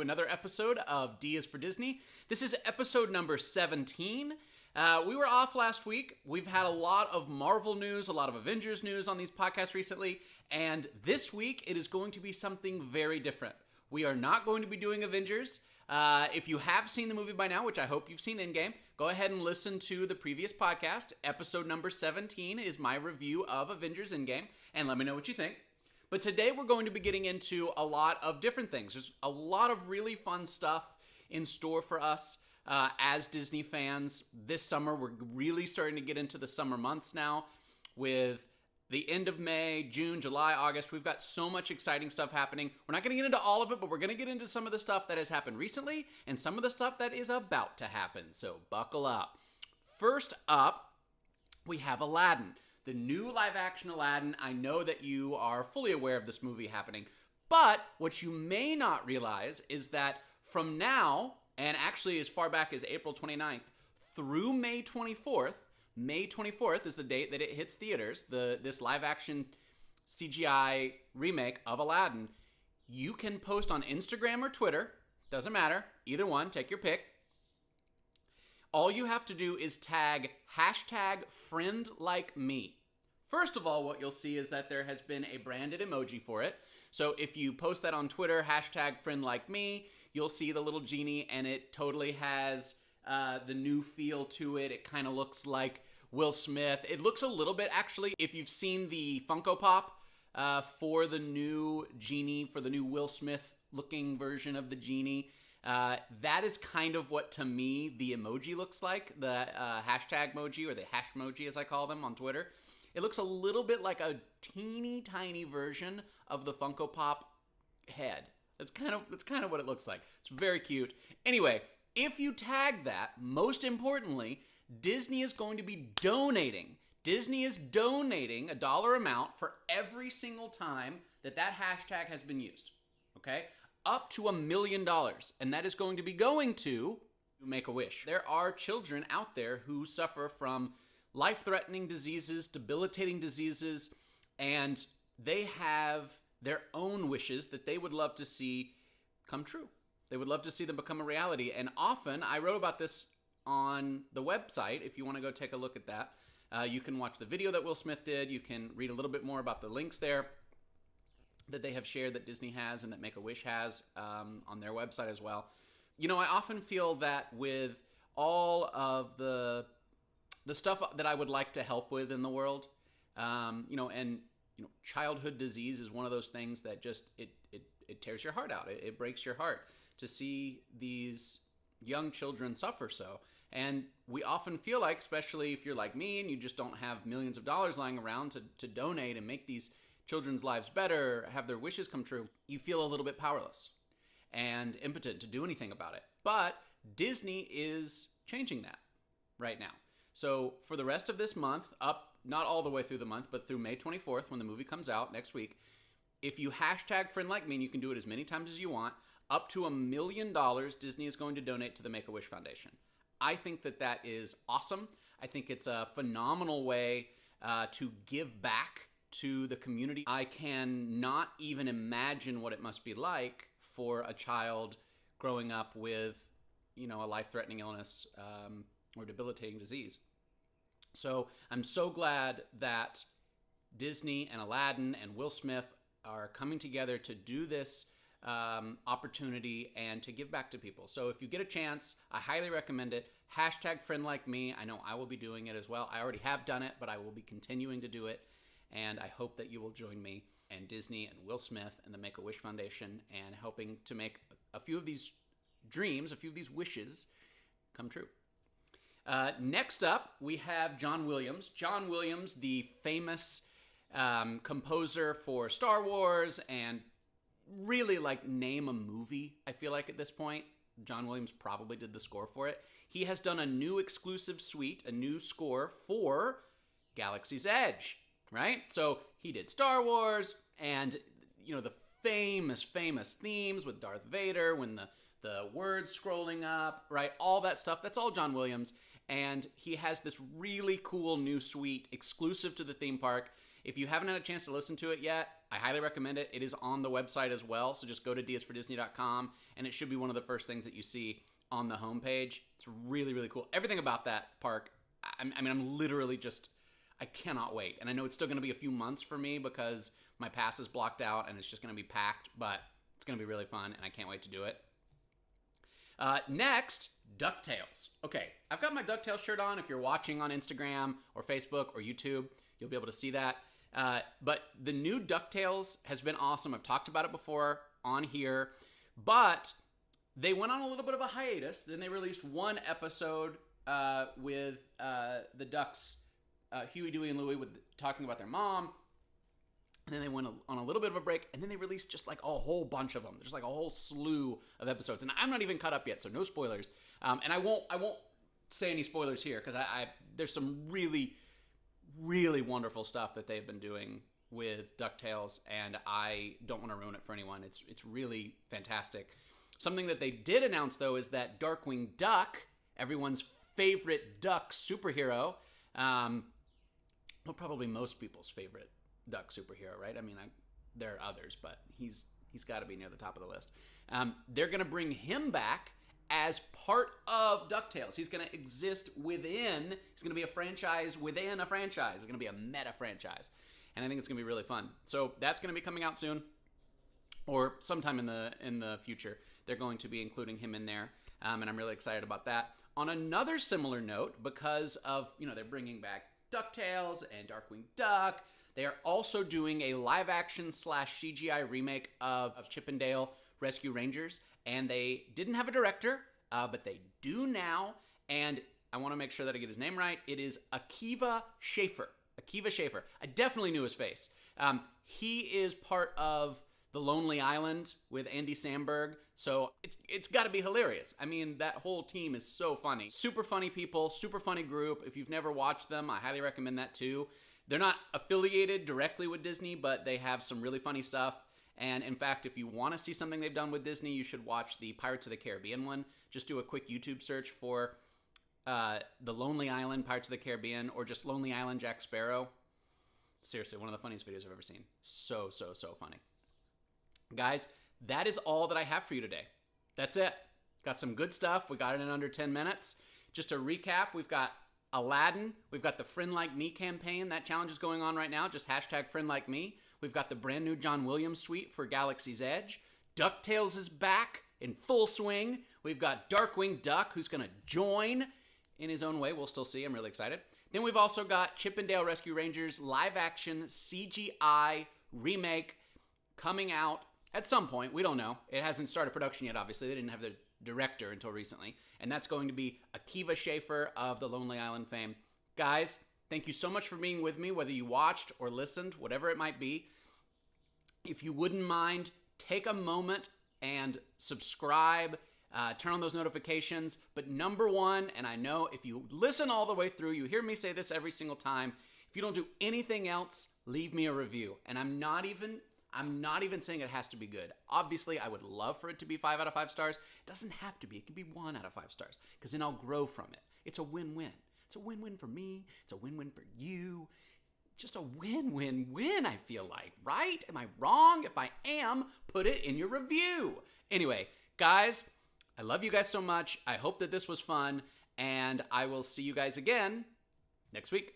another episode of D is for Disney. This is episode number 17. We were off last week. We've had a lot of Marvel news, a lot of Avengers news on these podcasts recently, and this week it is going to be something very different. We are not going to be doing Avengers. If you have seen the movie by now, which I hope you've seen Endgame, go ahead and listen to the previous podcast. Episode number 17 is my review of Avengers Endgame, and let me know what you think. But today we're going to be getting into a lot of different things. There's a lot of really fun stuff in store for us as Disney fans. This summer, we're really starting to get into the summer months now with the end of May, June, July, August. We've got so much exciting stuff happening. We're not going to get into all of it, but we're going to get into some of the stuff that has happened recently and some of the stuff that is about to happen. So buckle up. First up, we have Aladdin. The new live-action Aladdin. I know that you are fully aware of this movie happening, but what you may not realize is that from now, and actually as far back as April 29th, through May 24th, May 24th is the date that it hits theaters, this live-action CGI remake of Aladdin. You can post on Instagram or Twitter, doesn't matter, either one, take your pick. All you have to do is tag #FriendLikeMe. First of all, what you'll see is that there has been a branded emoji for it. So if you post that on Twitter, #FriendLikeMe, you'll see the little genie, and it totally has the new feel to it. It kind of looks like Will Smith. It looks a little bit, actually, if you've seen the Funko Pop for the new genie, for the new Will Smith looking version of the genie, that is kind of what, to me, the emoji looks like, the hashtag emoji, or the hash emoji as I call them on Twitter. It looks a little bit like a teeny tiny version of the Funko Pop head. That's kind of what it looks like. It's very cute. Anyway, if you tag that, most importantly, Disney is going to be donating. Disney is donating a dollar amount for every single time that hashtag has been used. Okay? Up to $1 million, and that is going to be going to Make-A-Wish. There are children out there who suffer from life-threatening diseases, debilitating diseases, and they have their own wishes that they would love to see come true. They would love to see them become a reality, and often, I wrote about this on the website, if you want to go take a look at that. You can watch the video that Will Smith did, you can read a little bit more about the links there that they have shared, that Disney has and that Make-A-Wish has on their website as well. You know, I often feel that with all of the stuff that I would like to help with in the world, childhood disease is one of those things that just, it tears your heart out. It breaks your heart to see these young children suffer so. And we often feel like, especially if you're like me and you just don't have millions of dollars lying around to donate and make these children's lives better, have their wishes come true, you feel a little bit powerless and impotent to do anything about it. But Disney is changing that right now. So for the rest of this month, up, not all the way through the month, but through May 24th, when the movie comes out next week, if you #FriendLikeMe, and you can do it as many times as you want, up to $1 million Disney is going to donate to the Make-A-Wish Foundation. I think that is awesome. I think it's a phenomenal way to give back to the community. I can not even imagine what it must be like for a child growing up with, a life-threatening illness or debilitating disease. So I'm so glad that Disney and Aladdin and Will Smith are coming together to do this opportunity and to give back to people. So if you get a chance, I highly recommend it. #FriendLikeMe. I know I will be doing it as well. I already have done it, but I will be continuing to do it. And I hope that you will join me and Disney and Will Smith and the Make-A-Wish Foundation and helping to make a few of these dreams, a few of these wishes come true. Next up, we have John Williams. John Williams, the famous composer for Star Wars and really name a movie, I feel like at this point. John Williams probably did the score for it. He has done a new exclusive suite, a new score for Galaxy's Edge. Right? So he did Star Wars and, the famous themes with Darth Vader, when the words scrolling up, right? All that stuff. That's all John Williams. And he has this really cool new suite exclusive to the theme park. If you haven't had a chance to listen to it yet, I highly recommend it. It is on the website as well, so just go to dsfordisney.com, and it should be one of the first things that you see on the homepage. It's really, really cool. Everything about that park, I mean, I'm literally just, I cannot wait. And I know it's still going to be a few months for me because my pass is blocked out and it's just going to be packed, but it's going to be really fun, and I can't wait to do it. Next, DuckTales. Okay, I've got my DuckTales shirt on. If you're watching on Instagram or Facebook or YouTube, you'll be able to see that. But the new DuckTales has been awesome. I've talked about it before on here, but they went on a little bit of a hiatus. Then they released one episode with the Ducks, Huey, Dewey, and Louie, talking about their mom. And then they went on a little bit of a break, and then they released just like a whole bunch of them. There's like a whole slew of episodes, and I'm not even caught up yet, so no spoilers. And I won't say any spoilers here because there's some really, really wonderful stuff that they've been doing with DuckTales, and I don't want to ruin it for anyone. It's really fantastic. Something that they did announce though is that Darkwing Duck, everyone's favorite duck superhero, well, probably most people's favorite duck superhero, right? I mean, there are others, but he's got to be near the top of the list. They're going to bring him back as part of DuckTales. He's going to exist within, he's going to be a franchise within a franchise. It's going to be a meta franchise. And I think it's going to be really fun. So that's going to be coming out soon, or sometime in the future. They're going to be including him in there, and I'm really excited about that. On another similar note, because of, they're bringing back DuckTales and Darkwing Duck, they are also doing a live-action / CGI remake of Chip 'n Dale Rescue Rangers, and they didn't have a director, but they do now, and I want to make sure that I get his name right. It is Akiva Schaffer. Akiva Schaffer. I definitely knew his face. He is part of The Lonely Island with Andy Samberg, so it's got to be hilarious. I mean, that whole team is so funny. Super funny people, super funny group. If you've never watched them, I highly recommend that too. They're not affiliated directly with Disney, but they have some really funny stuff. And in fact, if you want to see something they've done with Disney, you should watch the Pirates of the Caribbean one. Just do a quick YouTube search for The Lonely Island, Pirates of the Caribbean, or just Lonely Island, Jack Sparrow. Seriously, one of the funniest videos I've ever seen. So, so, so funny. Guys, that is all that I have for you today. That's it. Got some good stuff. We got it in under 10 minutes. Just to recap, we've got Aladdin. We've got the Friend Like Me campaign. That challenge is going on right now. Just hashtag Friend Like Me. We've got the brand new John Williams suite for Galaxy's Edge. DuckTales is back in full swing. We've got Darkwing Duck, who's going to join in his own way. We'll still see. I'm really excited. Then we've also got Chip 'n Dale Rescue Rangers live-action CGI remake coming out at some point. We don't know. It hasn't started production yet, obviously. They didn't have the director until recently. And that's going to be Akiva Schaffer of the Lonely Island fame. Guys, thank you so much for being with me, whether you watched or listened, whatever it might be. If you wouldn't mind, take a moment and subscribe, turn on those notifications. But number one, and I know if you listen all the way through, you hear me say this every single time, if you don't do anything else, leave me a review. And I'm not even saying it has to be good. Obviously, I would love for it to be 5 out of 5 stars. It doesn't have to be. It can be 1 out of 5 stars, because then I'll grow from it. It's a win-win. It's a win-win for me. It's a win-win for you. Just a win-win-win, I feel like, right? Am I wrong? If I am, put it in your review. Anyway, guys, I love you guys so much. I hope that this was fun, and I will see you guys again next week.